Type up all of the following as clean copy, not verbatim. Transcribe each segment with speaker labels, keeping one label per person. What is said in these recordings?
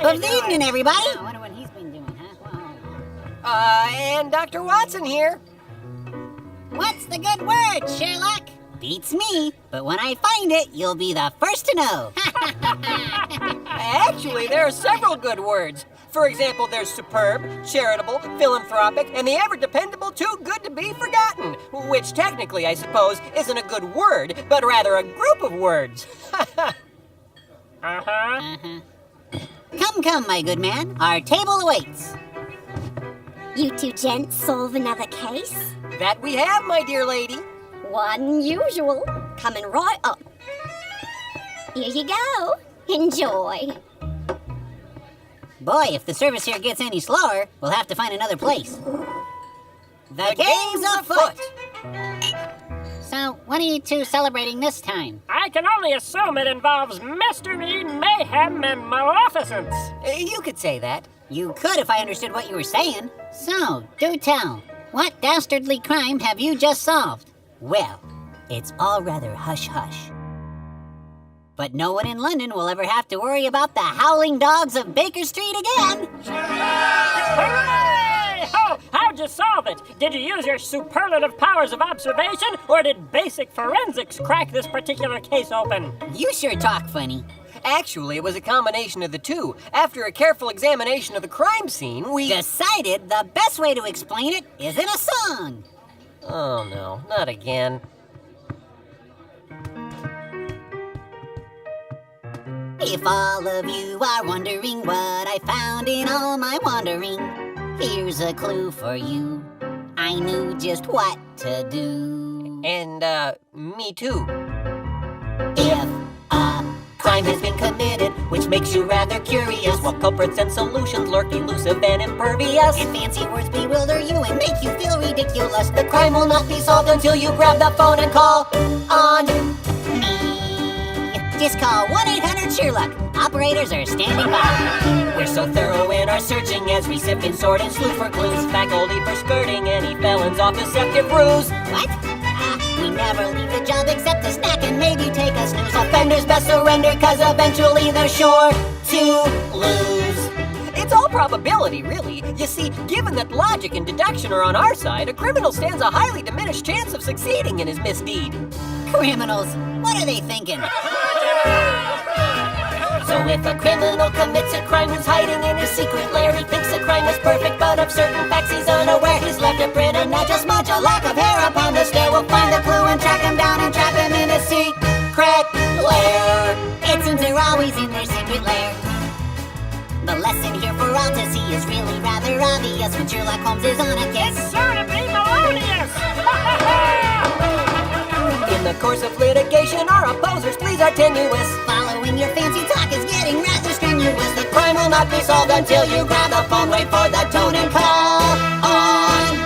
Speaker 1: of the evening, everybody.
Speaker 2: I wonder what he's been doing, huh?
Speaker 3: And Dr. Watson here.
Speaker 1: What's the good word, Sheerluck? Beats me, but when I find it, you'll be the first to know.
Speaker 3: Actually, there are several good words. For example, there's superb, charitable, philanthropic, and the ever-dependable too good to be forgotten, which technically, I suppose, isn't a good word, but rather a group of words.
Speaker 1: Come, my good man. Our table awaits.
Speaker 4: You two gents solve another case?
Speaker 3: That we have, my dear lady.
Speaker 4: Unusual. Coming right up. Here you go. Enjoy.
Speaker 1: Boy, if the service here gets any slower, we'll have to find another place. The game's afoot! So, what are you two celebrating this time?
Speaker 5: I can only assume it involves mystery, mayhem, and maleficence.
Speaker 3: You could say that.
Speaker 1: You could if I understood what you were saying. So, do tell. What dastardly crime have you just solved? Well, it's all rather hush-hush. But no one in London will ever have to worry about the howling dogs of Baker Street again.
Speaker 5: Hooray! Oh, how'd you solve it? Did you use your superlative powers of observation, or did basic forensics crack this particular case open?
Speaker 1: You sure talk funny.
Speaker 3: Actually, it was a combination of the two. After a careful examination of the crime scene, we
Speaker 1: decided the best way to explain it is in a song.
Speaker 3: Oh no, not again.
Speaker 1: If all of you are wondering what I found in all my wandering, here's a clue for you. I knew just what to do.
Speaker 3: And, me too.
Speaker 1: If a crime has been committed, which makes you rather curious, what culprits and solutions lurk elusive and impervious? If fancy words bewilder you and make you feel ridiculous, the crime will not be solved until you grab the phone and call on me. Just call 1-800-SHEERLUCK. Operators are standing by. We're so thorough in our searching as we sift and sort and sleuth for clues. Faculty for skirting any felons off deceptive ruse. What? We never leave the job except to snack and maybe take a snooze. Offenders best surrender, cause eventually they're sure to lose.
Speaker 3: It's all probability, really. You see, given that logic and deduction are on our side, a criminal stands a highly diminished chance of succeeding in his misdeed.
Speaker 1: Criminals? What are they thinking? So if a criminal commits a crime who's hiding in his secret lair, he thinks the crime is perfect, but of certain facts he's unaware. He's left a print and not just smudge a lock of hair upon the stair. We'll find the clue and track him down and trap him in his secret lair. It seems they're always in their secret lair. The lesson here for all to see is really rather obvious when Sheerluck Holmes is on a case.
Speaker 5: It's sure to be melodious!
Speaker 3: In the course of litigation, our opposers' pleas are tenuous.
Speaker 1: Following your fancy talk is getting rather strenuous. The crime will not be solved until you grab the phone, wait for the tone and call on.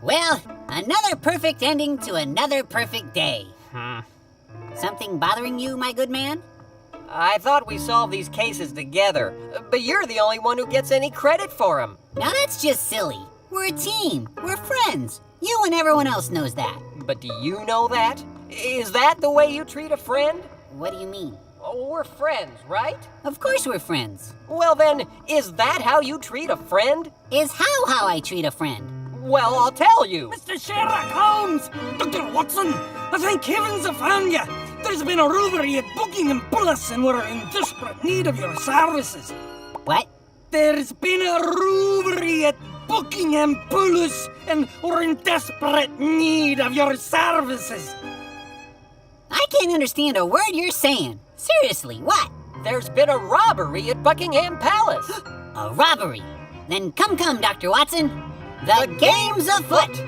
Speaker 1: Well, another perfect ending to another perfect day. Something bothering you, my good man?
Speaker 3: I thought we solved these cases together, but you're the only one who gets any credit for them.
Speaker 1: Now that's just silly. We're a team. We're friends. You and everyone else knows that.
Speaker 3: But do you know that? Is that the way you treat a friend?
Speaker 1: What do you mean?
Speaker 3: Oh, we're friends, right?
Speaker 1: Of course we're friends.
Speaker 3: Well then, is that how you treat a friend?
Speaker 1: Is how I treat a friend.
Speaker 3: Well, I'll tell you.
Speaker 6: Mr. Sheerluck Holmes! Dr. Watson! I thank heavens I found you! There's been a robbery at Buckingham Palace and we're in desperate need of your services.
Speaker 1: What?
Speaker 6: There's been a robbery at Buckingham Palace and we're in desperate need of your services.
Speaker 1: I can't understand a word you're saying. Seriously, what?
Speaker 3: There's been a robbery at Buckingham Palace.
Speaker 1: A robbery? Then come, Dr. Watson. The game's afoot!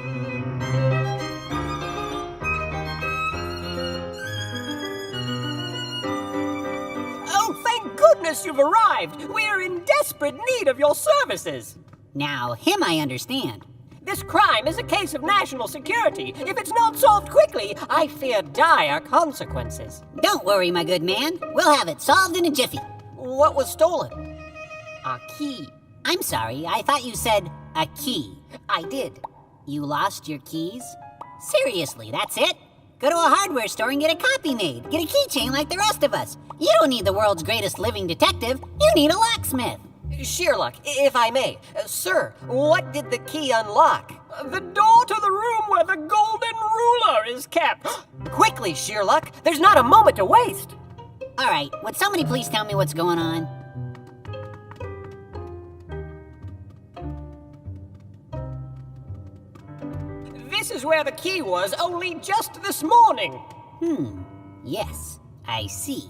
Speaker 3: Oh, thank goodness you've arrived! We're in desperate need of your services!
Speaker 1: Now, him I understand.
Speaker 3: This crime is a case of national security. If it's not solved quickly, I fear dire consequences.
Speaker 1: Don't worry, my good man. We'll have it solved in a jiffy.
Speaker 3: What was stolen? A key.
Speaker 1: I'm sorry, I thought you said a key.
Speaker 3: I did.
Speaker 2: You lost your keys? Seriously, that's it? Go to a hardware store and get a copy made. Get a keychain like the rest of us. You don't need the world's greatest living detective. You need a locksmith.
Speaker 3: Sheerluck, if I may. Sir, what did the key unlock?
Speaker 5: The door to the room where the golden ruler is kept.
Speaker 3: Quickly, Sheerluck. There's not a moment to waste.
Speaker 2: All right, would somebody please tell me what's going on?
Speaker 5: This is where the key was only just this morning.
Speaker 2: Yes, I see.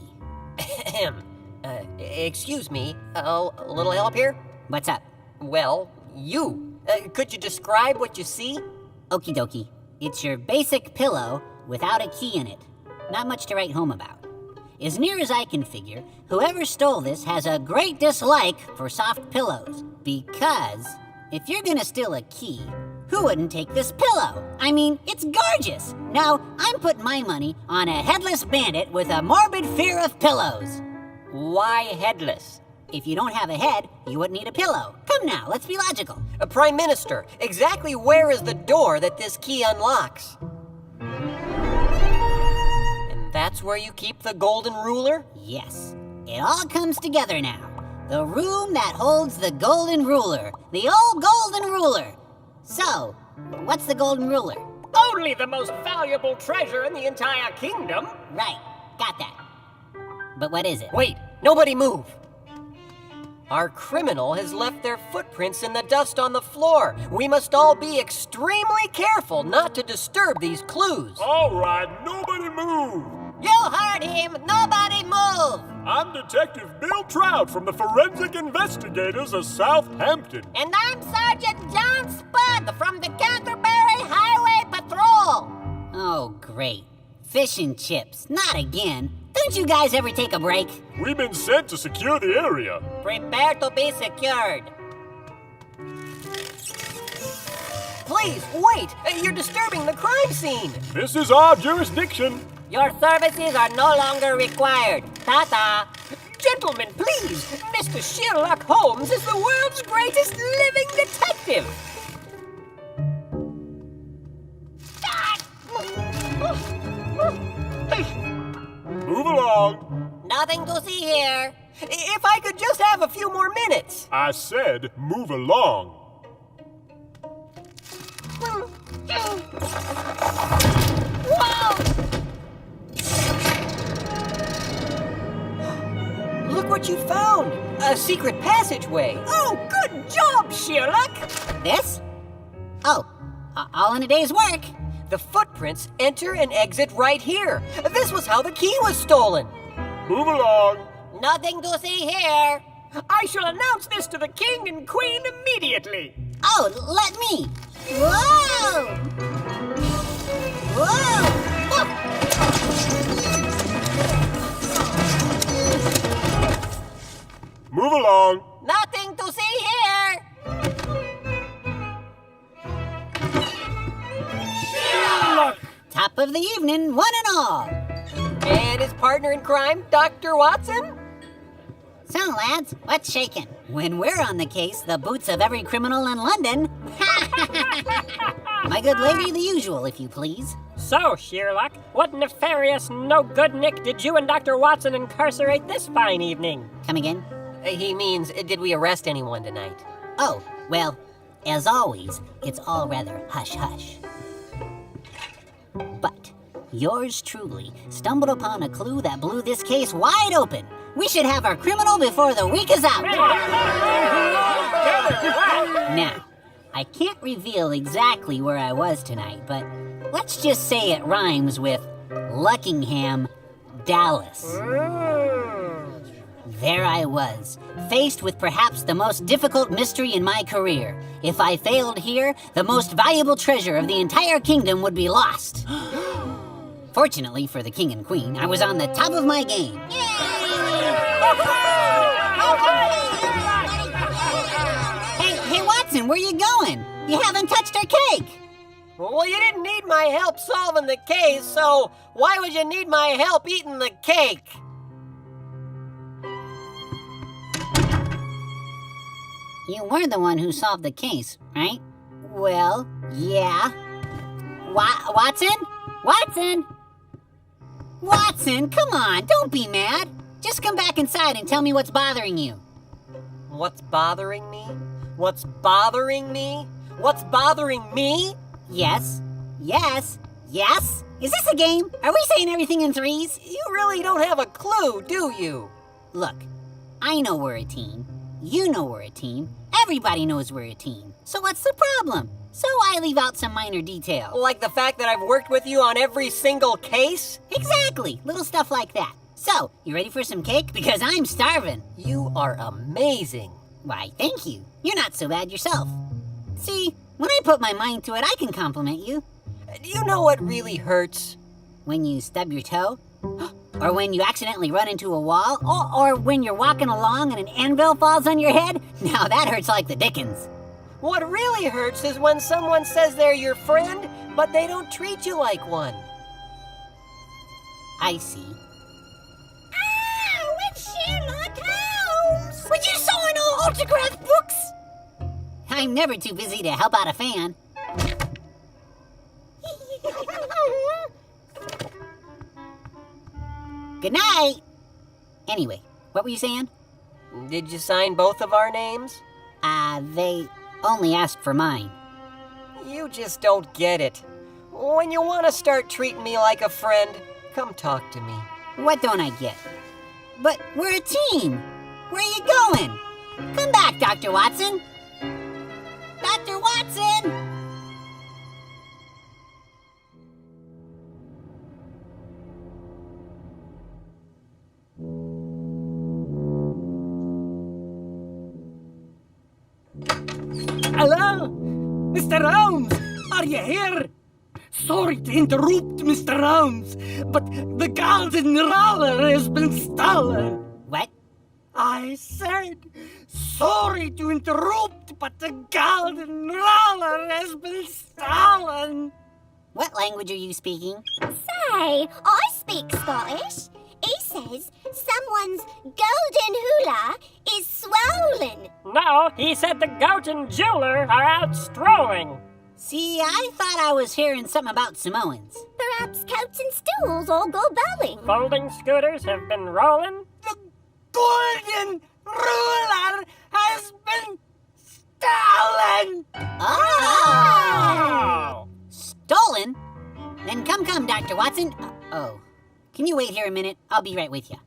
Speaker 3: Excuse me, a little help here?
Speaker 2: What's up?
Speaker 3: Well, you. Could you describe what you see?
Speaker 2: Okie dokie. It's your basic pillow without a key in it. Not much to write home about. As near as I can figure, whoever stole this has a great dislike for soft pillows. Because if you're gonna steal a key, who wouldn't take this pillow? I mean, it's gorgeous. Now, I'm putting my money on a headless bandit with a morbid fear of pillows.
Speaker 3: Why headless?
Speaker 2: If you don't have a head, you wouldn't need a pillow. Come now, let's be logical.
Speaker 3: Prime Minister, exactly where is the door that this key unlocks? And that's where you keep the golden ruler?
Speaker 2: Yes, it all comes together now. The room that holds the golden ruler. The old golden ruler. So, what's the golden ruler?
Speaker 5: Only the most valuable treasure in the entire kingdom.
Speaker 2: Right, got that. But what is it?
Speaker 3: Wait, nobody move. Our criminal has left their footprints in the dust on the floor. We must all be extremely careful not to disturb these clues.
Speaker 7: All right, nobody move.
Speaker 1: You heard him! Nobody move!
Speaker 7: I'm Detective Bill Trout from the Forensic Investigators of Southampton.
Speaker 1: And I'm Sergeant John Spud from the Canterbury Highway Patrol!
Speaker 2: Oh, great. Fish and chips. Not again. Don't you guys ever take a break?
Speaker 7: We've been sent to secure the area.
Speaker 1: Prepare to be secured.
Speaker 3: Please, wait! You're disturbing the crime scene!
Speaker 7: This is our jurisdiction.
Speaker 1: Your services are no longer required. Ta-ta!
Speaker 5: Gentlemen, please! Mr. Sheerluck Holmes is the world's greatest living detective!
Speaker 7: Move along.
Speaker 1: Nothing to see here.
Speaker 3: If I could just have a few more minutes!
Speaker 7: I said move along.
Speaker 1: Whoa!
Speaker 3: Look what you found! A secret passageway!
Speaker 5: Oh, good job, Sheerluck!
Speaker 2: This? Oh, all in a day's work.
Speaker 3: The footprints enter and exit right here. This was how the key was stolen.
Speaker 7: Move along.
Speaker 1: Nothing to see here.
Speaker 5: I shall announce this to the king and queen immediately.
Speaker 2: Oh, let me. Whoa! Whoa!
Speaker 7: Move along.
Speaker 1: Nothing to see here.
Speaker 2: Top of the evening, one and all.
Speaker 3: And his partner in crime, Dr. Watson?
Speaker 2: So, lads, what's shaking? When we're on the case, the boots of every criminal in London. My good lady, the usual, if you please.
Speaker 5: So, Sheerluck, what nefarious no-good-nick did you and Dr. Watson incarcerate this fine evening?
Speaker 2: Come again?
Speaker 3: He means, did we arrest anyone tonight?
Speaker 2: Oh, well, as always, it's all rather hush-hush. But yours truly stumbled upon a clue that blew this case wide open. We should have our criminal before the week is out. Now, I can't reveal exactly where I was tonight, but let's just say it rhymes with Buckingham Palace. There I was, faced with perhaps the most difficult mystery in my career. If I failed here, the most valuable treasure of the entire kingdom would be lost. Fortunately for the king and queen, I was on the top of my game. Hey, Watson, where you going? You haven't touched our cake.
Speaker 3: Well, you didn't need my help solving the case, so why would you need my help eating the cake?
Speaker 2: You were the one who solved the case, right? Well, Yeah? Watson? Watson? Watson, come on, don't be mad. Just come back inside and tell me what's bothering you.
Speaker 3: What's bothering me? What's bothering me? What's bothering me?
Speaker 2: Yes? Yes? Yes? Is this a game? Are we saying everything in threes?
Speaker 3: You really don't have a clue, do you?
Speaker 2: Look, I know we're a team. You know we're a team. Everybody knows we're a team. So what's the problem? So I leave out some minor details.
Speaker 3: Like the fact that I've worked with you on every single case?
Speaker 2: Exactly, little stuff like that. So, you ready for some cake? Because I'm starving.
Speaker 3: You are amazing.
Speaker 2: Why, thank you. You're not so bad yourself. See, when I put my mind to it, I can compliment you.
Speaker 3: Do you know what really hurts?
Speaker 2: When you stub your toe? Or when you accidentally run into a wall? Or when you're walking along and an anvil falls on your head? Now that hurts like the dickens.
Speaker 3: What really hurts is when someone says they're your friend, but they don't treat you like one.
Speaker 2: I see.
Speaker 4: Oh, it's Sheerluck Holmes!
Speaker 2: Would you sign all autograph books? I'm never too busy to help out a fan. Good night. Anyway, what were you saying?
Speaker 3: Did you sign both of our names?
Speaker 2: They only asked for mine.
Speaker 3: You just don't get it. When you want to start treating me like a friend, come talk to me.
Speaker 2: What don't I get? But we're a team. Where are you going? Come back, Dr. Watson. Dr. Watson!
Speaker 6: Hello? Mr. Holmes, are you here? Sorry to interrupt, Mr. Holmes, but the golden roller has been stolen.
Speaker 2: What?
Speaker 6: I said, sorry to interrupt, but the golden roller has been stolen.
Speaker 2: What language are you speaking?
Speaker 4: Say, I speak Scottish. He says someone's golden hula is swollen.
Speaker 5: No, he said the goat and jeweler are out strolling.
Speaker 2: See, I thought I was hearing something about Samoans.
Speaker 4: Perhaps coats and stools all go bowling.
Speaker 5: Folding scooters have been rolling.
Speaker 6: The golden ruler has been stolen.
Speaker 2: Oh! Stolen? Then come, Dr. Watson. Oh. Can you wait here a minute? I'll be right with you.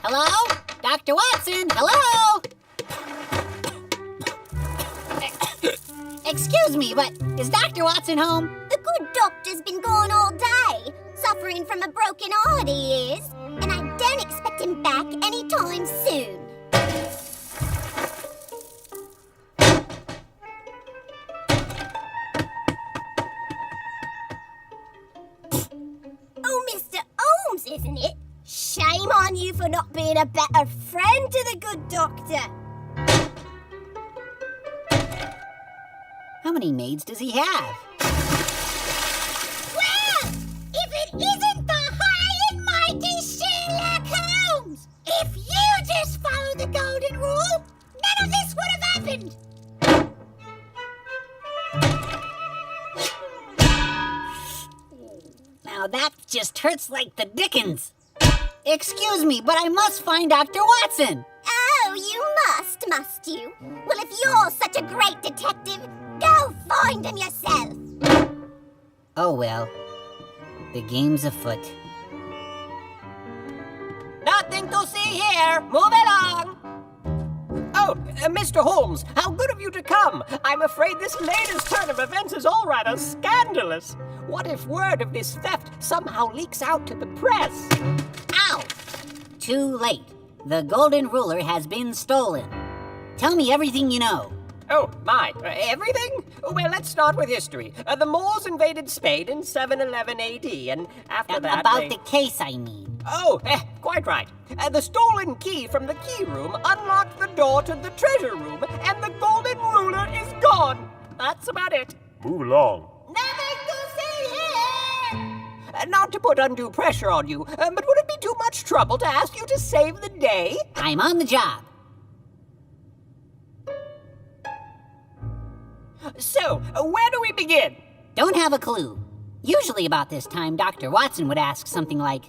Speaker 2: Hello? Dr. Watson, hello? Excuse me, but is Dr. Watson home?
Speaker 4: The good doctor's been gone all day. Suffering from a broken heart, he is. And I don't expect him back anytime soon. Oh, Mr. Holmes, isn't it? Shame on you for not being a better friend to the good doctor.
Speaker 2: How many maids does he have?
Speaker 4: Well, if it isn't the high and mighty Sheerluck Holmes! If you just followed the golden rule, none of this would have happened!
Speaker 2: Now that just hurts like the dickens. Excuse me, but I must find Dr. Watson.
Speaker 4: Oh, you must you? Well, if you're such a great detective, go find him yourself!
Speaker 2: Oh well, the game's afoot.
Speaker 3: Nothing to see here. Move along. Oh, Mr. Holmes, how good of you to come. I'm afraid this latest turn of events is all rather scandalous. What if word of this theft somehow leaks out to the press?
Speaker 2: Ow! Too late. The golden ruler has been stolen. Tell me everything you know.
Speaker 3: Oh, my. Everything? Well, let's start with history. The Moors invaded Spain in 711 AD, and after that
Speaker 2: About
Speaker 3: they...
Speaker 2: the case, I mean.
Speaker 3: Oh, quite right. The stolen key from the key room unlocked the door to the treasure room, and the golden ruler is gone. That's about it.
Speaker 7: Move along.
Speaker 3: Nothing to see here! Not to put undue pressure on you, but would it be too much trouble to ask you to save the day?
Speaker 2: I'm on the job.
Speaker 3: So, where do we begin?
Speaker 2: Don't have a clue. Usually about this time, Dr. Watson would ask something like,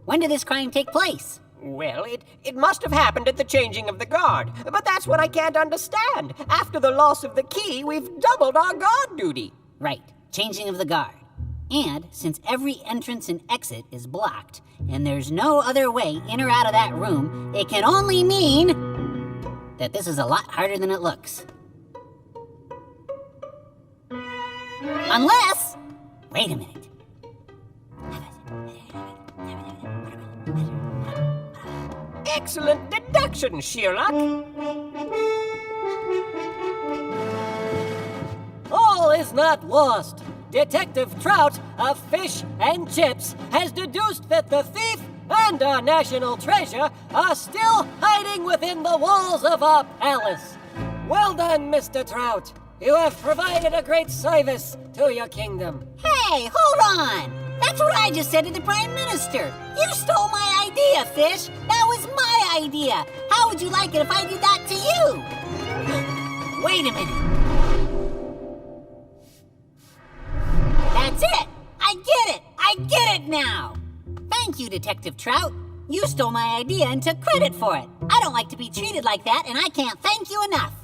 Speaker 2: when did this crime take place?
Speaker 3: Well, it must have happened at the changing of the guard. But that's what I can't understand. After the loss of the key, we've doubled our guard duty.
Speaker 2: Right, changing of the guard. And since every entrance and exit is blocked, and there's no other way in or out of that room, it can only mean that this is a lot harder than it looks. Unless... Wait a minute.
Speaker 3: Excellent deduction, Sheerluck.
Speaker 5: All is not lost. Detective Trout of Fish and Chips has deduced that the thief and our national treasure are still hiding within the walls of our palace. Well done, Mr. Trout. You have provided a great service to your kingdom.
Speaker 2: Hey, hold on! That's what I just said to the Prime Minister. You stole my idea, Fish. That was my idea. How would you like it if I did that to you? Wait a minute. That's it! I get it! I get it now! Thank you, Detective Trout. You stole my idea and took credit for it. I don't like to be treated like that, and I can't thank you enough.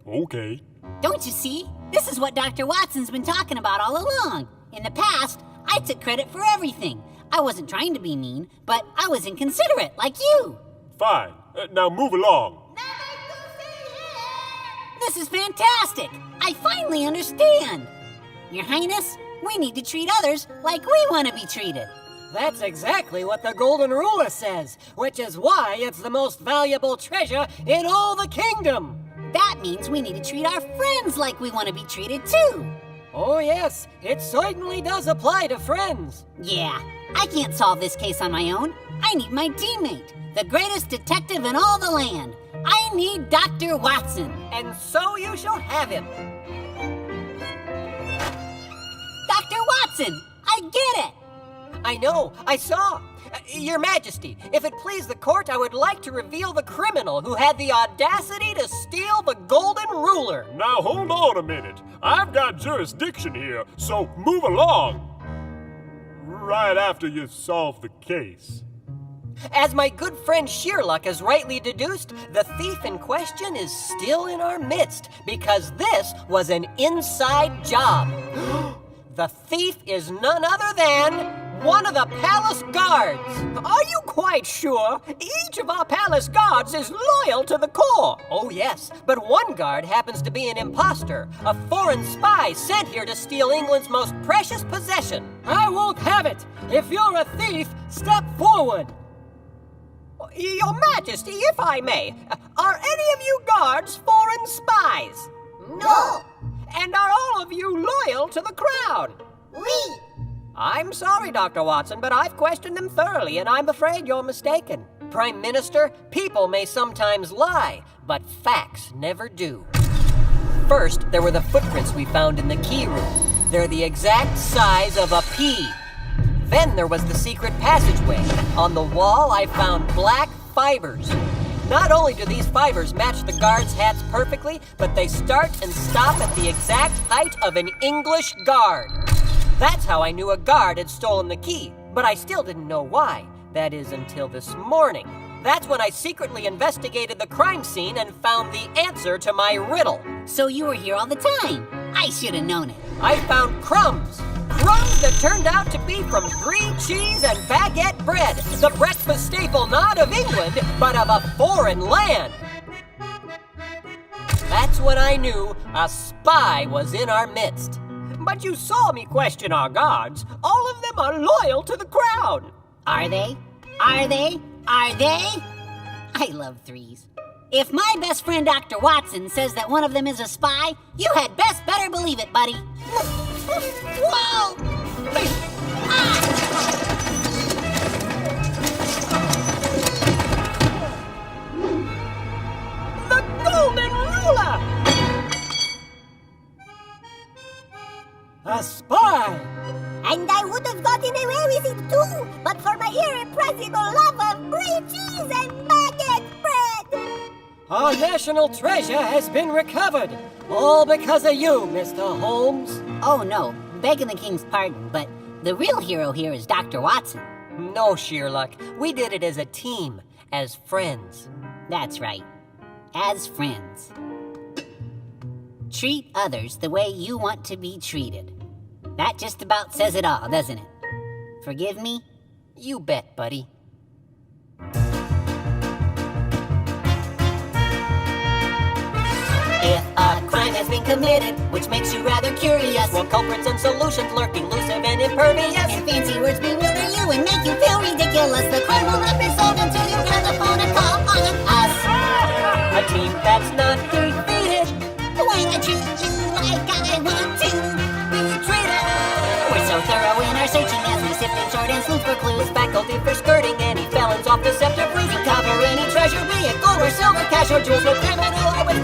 Speaker 7: Okay.
Speaker 2: Don't you see? This is what Dr. Watson's been talking about all along. In the past, I took credit for everything. I wasn't trying to be mean, but I was inconsiderate, like you.
Speaker 7: Fine. Now move along.
Speaker 2: This is fantastic! I finally understand! Your Highness, we need to treat others like we want to be treated.
Speaker 5: That's exactly what the Golden Ruler says, which is why it's the most valuable treasure in all the kingdom.
Speaker 2: That means we need to treat our friends like we want to be treated too.
Speaker 5: Oh yes, it certainly does apply to friends.
Speaker 2: Yeah, I can't solve this case on my own. I need my teammate, the greatest detective in all the land. I need Dr. Watson.
Speaker 3: And so you shall have him.
Speaker 2: Dr. Watson, I get it.
Speaker 3: I know, I saw. Your Majesty, if it please the court, I would like to reveal the criminal who had the audacity to steal the Golden Ruler.
Speaker 7: Now hold on a minute. I've got jurisdiction here, so move along. Right after you solve the case.
Speaker 3: As my good friend Sheerluck has rightly deduced, the thief in question is still in our midst because this was an inside job. The thief is none other than one of the palace guards. Are you quite sure? Each of our palace guards is loyal to the core. Oh yes, but one guard happens to be an imposter, a foreign spy sent here to steal England's most precious possession.
Speaker 5: I won't have it. If you're a thief, step forward.
Speaker 3: Your Majesty, if I may, are any of you guards foreign spies?
Speaker 4: No.
Speaker 3: And are all of you loyal to the crown?
Speaker 4: We.
Speaker 3: I'm sorry, Dr. Watson, but I've questioned them thoroughly, and I'm afraid you're mistaken. Prime Minister, people may sometimes lie, but facts never do. First, there were the footprints we found in the key room. They're the exact size of a pea. Then there was the secret passageway. On the wall, I found black fibers. Not only do these fibers match the guards' hats perfectly, but they start and stop at the exact height of an English guard. That's how I knew a guard had stolen the key, but I still didn't know why. That is until this morning. That's when I secretly investigated the crime scene and found the answer to my riddle.
Speaker 2: So you were here all the time. I should have known it.
Speaker 3: I found crumbs. Crumbs that turned out to be from Brie cheese and baguette bread, the breakfast staple not of England, but of a foreign land. That's when I knew a spy was in our midst. But you saw me question our guards. All of them are loyal to the crown.
Speaker 2: Are they? Are they? Are they? I love threes. If my best friend Dr. Watson says that one of them is a spy, you had best better believe it, buddy. Whoa! Ah!
Speaker 3: The Golden Ruler!
Speaker 5: A spy!
Speaker 4: And I would have gotten away with it too, but for my irrepressible love of brie cheese and baguette bread.
Speaker 5: Our national treasure has been recovered. All because of you, Mr. Holmes.
Speaker 2: Oh no, begging the king's pardon, but the real hero here is Dr. Watson.
Speaker 3: No, Sheerluck. We did it as a team, as friends.
Speaker 2: That's right, as friends. Treat others the way you want to be treated. That just about says it all, doesn't it? Forgive me?
Speaker 3: You bet, buddy.
Speaker 1: If a crime has been committed, which makes you rather curious,
Speaker 3: While culprits and solutions lurking elusive and impervious.
Speaker 1: and fancy words bewilder you and make you feel ridiculous, the crime will not be solved until you grab the phone and call on us.
Speaker 3: A team that's not defeated.
Speaker 1: When I treat you like I want to be treated.
Speaker 2: We're so thorough in our searching as we sift and sort and sleuth for clues.
Speaker 3: With faculty for skirting any felons off deceptive routes.
Speaker 1: Cover any treasure, be it gold or silver, cash or jewels, with criminal or with